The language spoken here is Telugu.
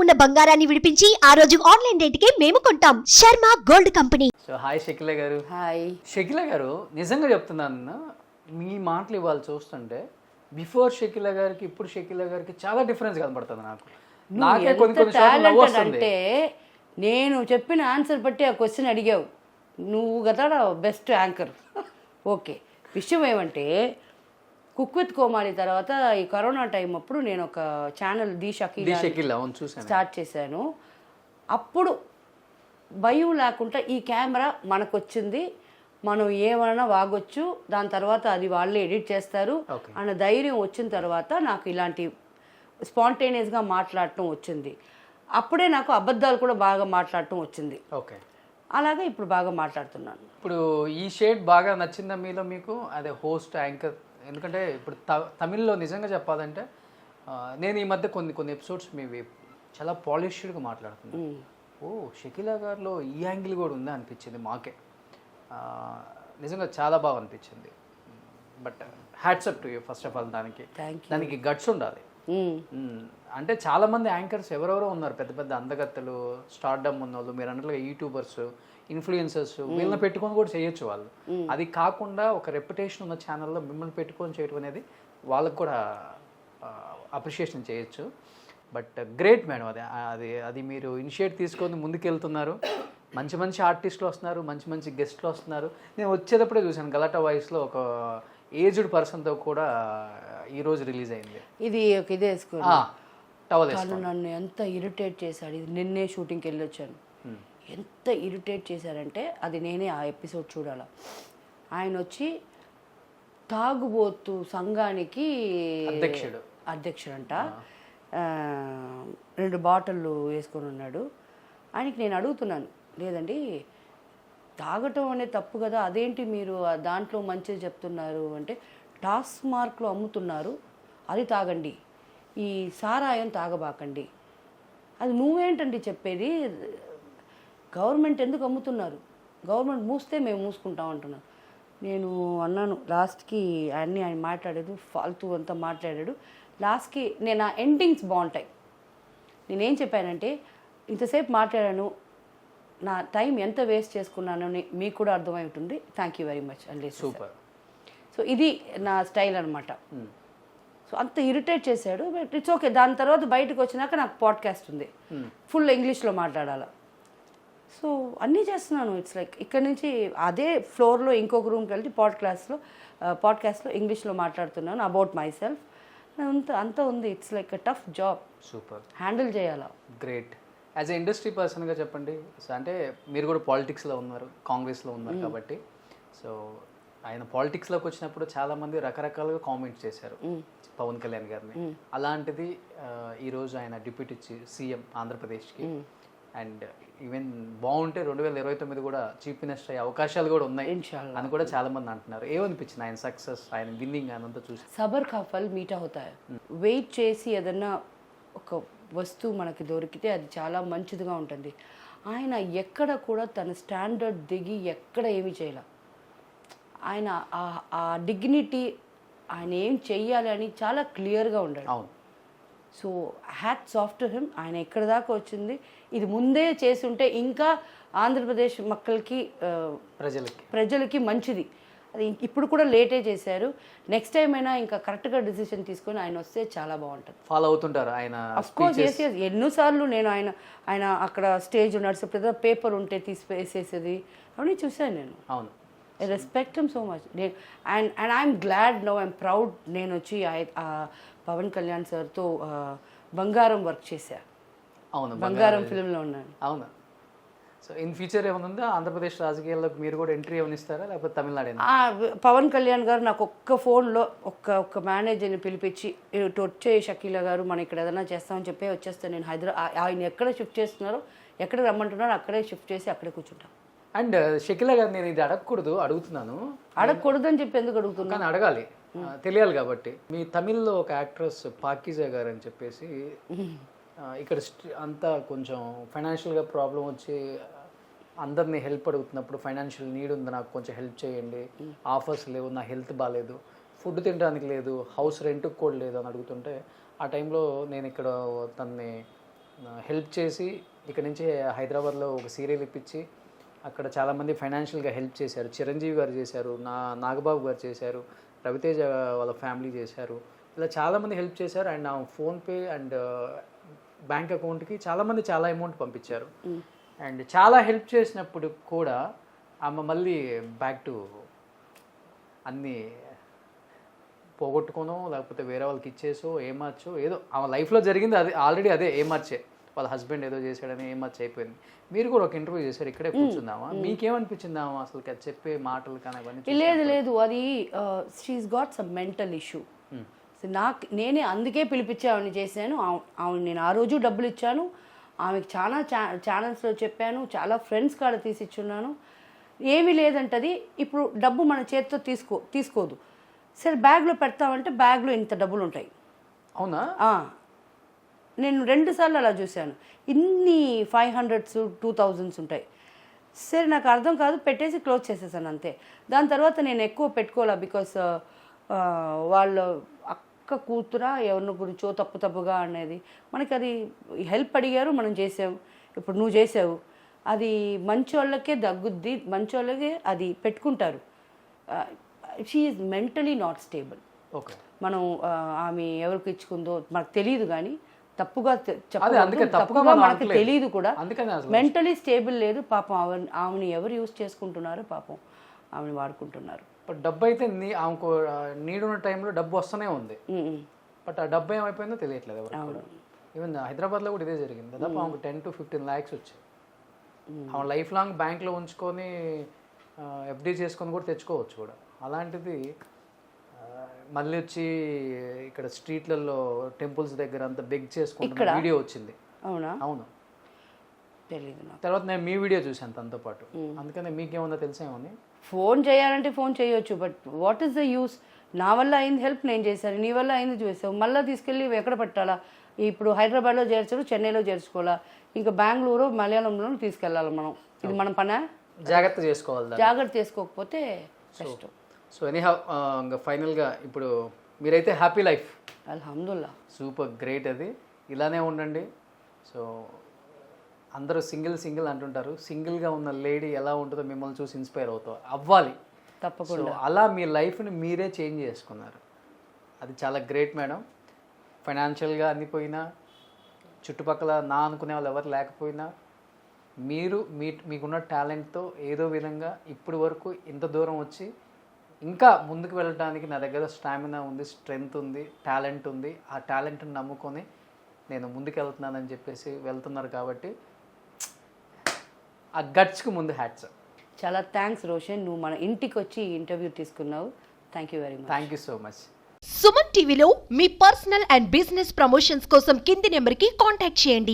ఉన్న బంగారాన్ని విడిపించి ఆ రోజు ఆన్లైన్ రేటుకే మేము కొంటాం. Sharma gold company. So hi Shakeela గారు. హాయ్ షకీల గారు, నిజంగా చెప్తున్నాను, మీ మాటలు ఇవాళ చూస్తుంటే బిఫోర్ షకీల గారికి ఇప్పుడు షకీల గారికి చాలా డిఫరెన్స్ కనబడుతుంది నాకు. నాకే కొన్ని టాలెంట్ అంటే నేను చెప్పిన ఆన్సర్ బట్టి ఆ క్వశ్చన్ అడిగావు. నువ్వు కదా బెస్ట్ యాంకర్. ఓకే, విషయం ఏమంటే కుక్ విత్ కోమాలి తర్వాత ఈ కరోనా టైం అప్పుడు నేను ఒక ఛానల్ ది షకీలా స్టార్ట్ చేశాను. అప్పుడు భయం లేకుండా ఈ కెమెరా మనకు వచ్చింది, మనం ఏమన్నా వాగొచ్చు, దాని తర్వాత అది వాళ్ళే ఎడిట్ చేస్తారు అన్న ధైర్యం వచ్చిన తర్వాత నాకు ఇలాంటి స్పాంటేనియస్గా మాట్లాడటం వచ్చింది. అప్పుడే నాకు అబద్ధాలు కూడా బాగా మాట్లాడటం వచ్చింది. ఓకే, అలాగే ఇప్పుడు బాగా మాట్లాడుతున్నాను. ఇప్పుడు ఈ షేడ్ బాగా నచ్చిందా మీలో మీకు? అదే హోస్ట్, యాంకర్. ఎందుకంటే ఇప్పుడు తమిళ్లో నిజంగా చెప్పాలంటే నేను ఈ మధ్య కొన్ని ఎపిసోడ్స్ మీవి చాలా పాలిష్డ్గా మాట్లాడుతున్నాను. ఓ షకీల గారిలో ఈ యాంగిల్ కూడా ఉందా అనిపించింది మాకే. నిజంగా చాలా బాగా అనిపించింది. But hats off to you first of all. దానికి గట్స్ ఉండాలి. అంటే చాలామంది యాంకర్స్ ఎవరెవరో ఉన్నారు, పెద్ద పెద్ద అందగత్తలు, స్టార్డమ్ ఉన్న వాళ్ళు, మీరు అన్నట్లుగా యూట్యూబర్స్, ఇన్ఫ్లుయెన్సర్స్, వీళ్ళని పెట్టుకొని కూడా చేయొచ్చు వాళ్ళు. అది కాకుండా ఒక రెప్యుటేషన్ ఉన్న ఛానల్లో మిమ్మల్ని పెట్టుకొని చేయడం అనేది వాళ్ళకు కూడా అప్రిషియేషన్ చేయొచ్చు. బట్ గ్రేట్ మేడం, అది మీరు ఇనిషియేట్ తీసుకొని ముందుకెళ్తున్నారు. మంచి మంచి ఆర్టిస్టులు వస్తున్నారు, మంచి మంచి గెస్ట్లు వస్తున్నారు. నేను వచ్చేటప్పుడే చూశాను గలాటా వాయిస్లో ఒక ఏజ్డ్ పర్సన్తో కూడా ఈరోజు రిలీజ్ అయింది. ఇది ఒక ఇదే నన్ను ఎంత ఇరిటేట్ చేశాడు. ఇది నిన్నే షూటింగ్కి వెళ్ళి వచ్చాను. ఎంత ఇరిటేట్ చేశారంటే అది నేనే ఆ ఎపిసోడ్ చూడాల. ఆయన వచ్చి తాగుబోతు సంఘానికి అధ్యక్షుడంట, 2 బాటిళ్ళు వేసుకొని ఉన్నాడు. ఆయనకి నేను అడుగుతున్నాను, లేదండి తాగటం అనేది తప్పు కదా, అదేంటి మీరు దాంట్లో మంచిది చెప్తున్నారు అంటే, టాస్ మార్క్లో అమ్ముతున్నారు అది తాగండి, ఈ సారాయం తాగబాకండి. అది నువ్వేంటండి చెప్పేది? గవర్నమెంట్ ఎందుకు అమ్ముతున్నారు? గవర్నమెంట్ మూస్తే మేము మూసుకుంటాం అంటున్నాను. నేను అన్నాను లాస్ట్కి, ఆయన మాట్లాడాడు, ఫాల్తూ అంతా మాట్లాడాడు. లాస్ట్కి నేను ఆ ఎండింగ్స్ బాగుంటాయి. నేనేం చెప్పానంటే, ఇంతసేపు మాట్లాడాను, నా టైం ఎంత వేస్ట్ చేసుకున్నానని మీకు కూడా అర్థమై ఉంటుంది, థ్యాంక్ యూ వెరీ మచ్ అండి. సూపర్. సో ఇది నా స్టైల్ అనమాట. సో అంత ఇరిటేట్ చేశాడు. But it's okay. దాని తర్వాత బయటకు వచ్చినాక నాకు పాడ్కాస్ట్ ఉంది, ఫుల్ ఇంగ్లీష్లో మాట్లాడాలి. సో అన్నీ చేస్తున్నాను. ఇట్స్ లైక్ ఇక్కడ నుంచి అదే ఫ్లోర్లో ఇంకొక రూమ్కి వెళ్ళి పాడ్కాస్ట్లో ఇంగ్లీష్లో మాట్లాడుతున్నాను అబౌట్ మై సెల్ఫ్. అంత ఉంది. It's like a tough job. Super. Handle చేయాలా. గ్రేట్. యాజ్ ఎ ఇండస్ట్రీ పర్సన్గా చెప్పండి, అంటే మీరు కూడా పాలిటిక్స్లో ఉన్నారు, కాంగ్రెస్లో ఉన్నారు కాబట్టి. సో ఆయన పాలిటిక్స్లోకి వచ్చినప్పుడు చాలామంది రకరకాలుగా కామెంట్స్ చేశారు పవన్ కళ్యాణ్ గారిని. అలాంటిది ఈరోజు ఆయన డిప్యూటీ సీఎం ఆంధ్రప్రదేశ్కి, అండ్ ఈవెన్ బాగుంటే 2029 కూడా చీఫ్ మినిస్టర్ అయ్యే అవకాశాలు కూడా ఉన్నాయి అని కూడా చాలా మంది అంటున్నారు. ఏమనిపించింది ఆయన సక్సెస్, ఆయన విన్నింగ్ అనంతా చూసి? సబర్ కా ఫల్ మీఠా హోతా హై. వెయిట్ చేసి ఏదన్నా ఒక వస్తువు మనకి దొరికితే అది చాలా మంచిదిగా ఉంటుంది. ఆయన ఎక్కడ కూడా తన స్టాండర్డ్ దిగి ఎక్కడ ఏమి చేయాల. ఆయన ఆ డిగ్నిటీ, ఆయన ఏం చెయ్యాలి అని చాలా క్లియర్గా ఉండాలి. అవును. So hats off to him. ఆయన ఎక్కడ దాకా వచ్చింది, ఇది ముందే చేసి ఉంటే ఇంకా ఆంధ్రప్రదేశ్ మక్కలకి, ప్రజలకి మంచిది. అది ఇప్పుడు కూడా లేటే చేశారు. నెక్స్ట్ టైం అయినా ఇంకా కరెక్ట్గా డిసిషన్ తీసుకొని ఆయన వస్తే చాలా బాగుంటుంది. ఫాలో అవుతుంటారు ఆయన? అఫ్కోర్స్ ఎన్నోసార్లు నేను ఆయన అక్కడ స్టేజ్ నడిచేప్పుడు పేపర్ ఉంటే తీసి వేసేసేది అవన్నీ చూశాను నేను. అవును. I respect him so much. And I'm glad now, I'm proud. నేను వచ్చి పవన్ కళ్యాణ్ సార్తో బంగారం వర్క్ చేశా. అవును, బంగారం ఫిల్మ్లో ఉన్నాను. అవును. సో ఇన్ ఫ్యూచర్ ఏమన్నా ఆంధ్రప్రదేశ్ రాజకీయాల్లోకి మీరు కూడా ఎంట్రీ ఏమైనా ఇస్తారా, లేకపోతే తమిళనాడు? పవన్ కళ్యాణ్ గారు నాకు ఒక్క ఫోన్లో ఒక్క మేనేజర్ని పిలిపించి, ఇటు వచ్చే షకీల గారు మనం ఇక్కడ ఏదైనా చేస్తామని చెప్పి వచ్చేస్తాను నేను హైదరాబాద్. ఆయన ఎక్కడ షిఫ్ట్ చేస్తున్నారో, ఎక్కడ రమ్మంటున్నారో అక్కడే షిఫ్ట్ చేసి అక్కడే కూర్చుంటాం. అండ్ షకీల గారు, నేను ఇది అడుగుతున్నాను అని చెప్పి ఎందుకు అడుగుతున్నాను, కానీ అడగాలి, తెలియాలి కాబట్టి. మీ తమిళ్లో ఒక యాక్ట్రెస్ పాకిజా గారు అని చెప్పేసి ఇక్కడ అంతా కొంచెం ఫైనాన్షియల్గా ప్రాబ్లం వచ్చి అందరినీ హెల్ప్ అడుగుతున్నప్పుడు, ఫైనాన్షియల్ నీడ్ ఉంది, నాకు కొంచెం హెల్ప్ చేయండి, ఆఫర్స్ లేవు, నా హెల్త్ బాగాలేదు, ఫుడ్ తినడానికి లేదు, హౌస్ రెంట్కి కూడా లేదు అని అడుగుతుంటే, ఆ టైంలో నేను ఇక్కడ తనని హెల్ప్ చేసి ఇక్కడ నుంచి హైదరాబాద్లో ఒక సీరియల్ ఇప్పించి అక్కడ చాలామంది ఫైనాన్షియల్గా హెల్ప్ చేశారు. చిరంజీవి గారు చేశారు, నాగబాబు గారు చేశారు, రవితేజ వాళ్ళ ఫ్యామిలీ చేశారు. ఇలా చాలామంది హెల్ప్ చేశారు. అండ్ నా ఫోన్పే అండ్ బ్యాంక్ అకౌంట్కి చాలామంది చాలా అమౌంట్ పంపించారు. అండ్ చాలా హెల్ప్ చేసినప్పుడు కూడా ఆమె మళ్ళీ బ్యాక్ టు అన్నీ పోగొట్టుకోనో లేకపోతే వేరే వాళ్ళకి ఇచ్చేసో ఏమార్చో ఏదో ఆమె లైఫ్లో జరిగింది అది ఆల్రెడీ అదే ఏమార్చే. వాళ్ళ హస్బెండ్ ఏదో చేశాడని ఏమార్చి అయిపోయింది. మీరు కూడా ఒక ఇంటర్వ్యూ చేశారు, ఇక్కడే కూర్చుందామా, మీకేమనిపించిందామా అసలు చెప్పే మాటలు కానీ అవన్నీ? లేదు అది she's got some mental issue. నేనే అందుకే పిలిపించి ఆవిడని చేశాను. ఆవిడ నేను ఆ రోజు డబ్బులు ఇచ్చాను, ఆమెకి చాలా ఛానల్స్లో చెప్పాను, చాలా ఫ్రెండ్స్ కాడ తీసిచ్చున్నాను. ఏమీ లేదంటది. ఇప్పుడు డబ్బు మన చేతితో తీసుకోదు. సరే బ్యాగ్లో పెడతామంటే బ్యాగ్లో ఇంత డబ్బులు ఉంటాయి. అవునా? నేను 2 సార్లు అలా చూశాను. ఇన్ని 500s 2000s ఉంటాయి. సరే నాకు అర్థం కాదు, పెట్టేసి క్లోజ్ చేసేసాను అంతే. దాని తర్వాత నేను ఎక్కువ పెట్టుకోలే. బికాస్ వాళ్ళ అక్క కూతురా ఎవరిని గురించో తప్పుగా అనేది మనకి అది హెల్ప్ అడిగారు, మనం చేసాము. ఇప్పుడు నువ్వు చేసావు, అది మంచి వాళ్ళకే దగ్గుద్ది, మంచి వాళ్ళకే అది పెట్టుకుంటారు. She is mentally not stable. Okay, మనం ఆమె ఎవరికి ఇచ్చుకుందో మనకు తెలియదు, కానీ తప్పుగా మనకు తెలియదు కూడా. మెంటలీ స్టేబుల్ లేదు పాపం. ఆమెని ఎవరు యూజ్ చేసుకుంటున్నారో పాపం ఆమెని వాడుకుంటున్నారు. బట్ డబ్బు అయితే ఆమెకు నీడున్న టైంలో డబ్బు వస్తూనే ఉంది. బట్ ఆ డబ్బు ఏమైపోయిందో తెలియట్లేదు ఎవరు. ఈవెన్ హైదరాబాద్లో కూడా ఇదే జరిగింది. దాదాపు ఆమెకు 10 to 15 lakhs వచ్చాయి. ఆమె లైఫ్ లాంగ్ బ్యాంక్లో ఉంచుకొని ఎఫ్డీ చేసుకొని కూడా తెచ్చుకోవచ్చు కూడా. అలాంటిది మళ్ళీ వచ్చి ఇక్కడ స్ట్రీట్లలో టెంపుల్స్ దగ్గర అంతా బెగ్ చేసుకుంటున్న వీడియో వచ్చింది. అవును, తెలియదు. తర్వాత నేను మీ వీడియో చూశాను తనతో పాటు. అందుకనే మీకేమన్నా తెలిసేమని. ఫోన్ చేయాలంటే ఫోన్ చేయొచ్చు, but what is the use? నా వల్ల అయింది హెల్ప్ నేను చేశాను, నీ వల్ల అయింది చేసావు, మళ్ళీ తీసుకెళ్ళి ఎక్కడ పెట్టాలా? ఇప్పుడు హైదరాబాద్లో చేర్చారు, చెన్నైలో చేర్చుకోవాలా, ఇంకా బెంగళూరు మలయాళంలో తీసుకెళ్ళాలి మనం. ఇది మన పనా? జాగ్రత్త చేసుకోవాలి. జాగ్రత్త చేసుకోకపోతే కష్టం. సో ఎనీహౌ ఇంకా ఫైనల్గా ఇప్పుడు మీరైతే హ్యాపీ లైఫ్. అల్హమ్దుల్లా, సూపర్ గ్రేట్. అది ఇలానే ఉండండి. సో అందరూ సింగిల్ అంటుంటారు. సింగిల్గా ఉన్న లేడీ ఎలా ఉంటుందో మిమ్మల్ని చూసి ఇన్స్పైర్ అవ్వాలి తప్పకుండా. అలా మీ లైఫ్ని మీరే చేంజ్ చేసుకున్నారు. అది చాలా గ్రేట్ మేడం. ఫైనాన్షియల్గా అందిపోయినా, చుట్టుపక్కల నా అనుకునే వాళ్ళు ఎవరు లేకపోయినా, మీరు మీకున్న టాలెంట్తో ఏదో విధంగా ఇప్పటి వరకు ఇంత దూరం వచ్చి ఇంకా ముందుకు వెళ్ళడానికి నా దగ్గర స్టామినా ఉంది, స్ట్రెంగ్త్ ఉంది, టాలెంట్ ఉంది. ఆ టాలెంట్ని నమ్ముకొని నేను ముందుకు వెళ్తున్నానని చెప్పేసి వెళ్తున్నారు. కాబట్టి ఆ గట్స్కి ముందు హ్యాట్స్. చాలా థ్యాంక్స్ రోషన్, నువ్వు మన ఇంటికి వచ్చి ఇంటర్వ్యూ తీసుకున్నావు. Thank you very much. Thank you so much. Suman టీవీలో మీ పర్సనల్ అండ్ బిజినెస్ ప్రమోషన్స్ కోసం కింది నెంబర్కి కాంటాక్ట్ చేయండి.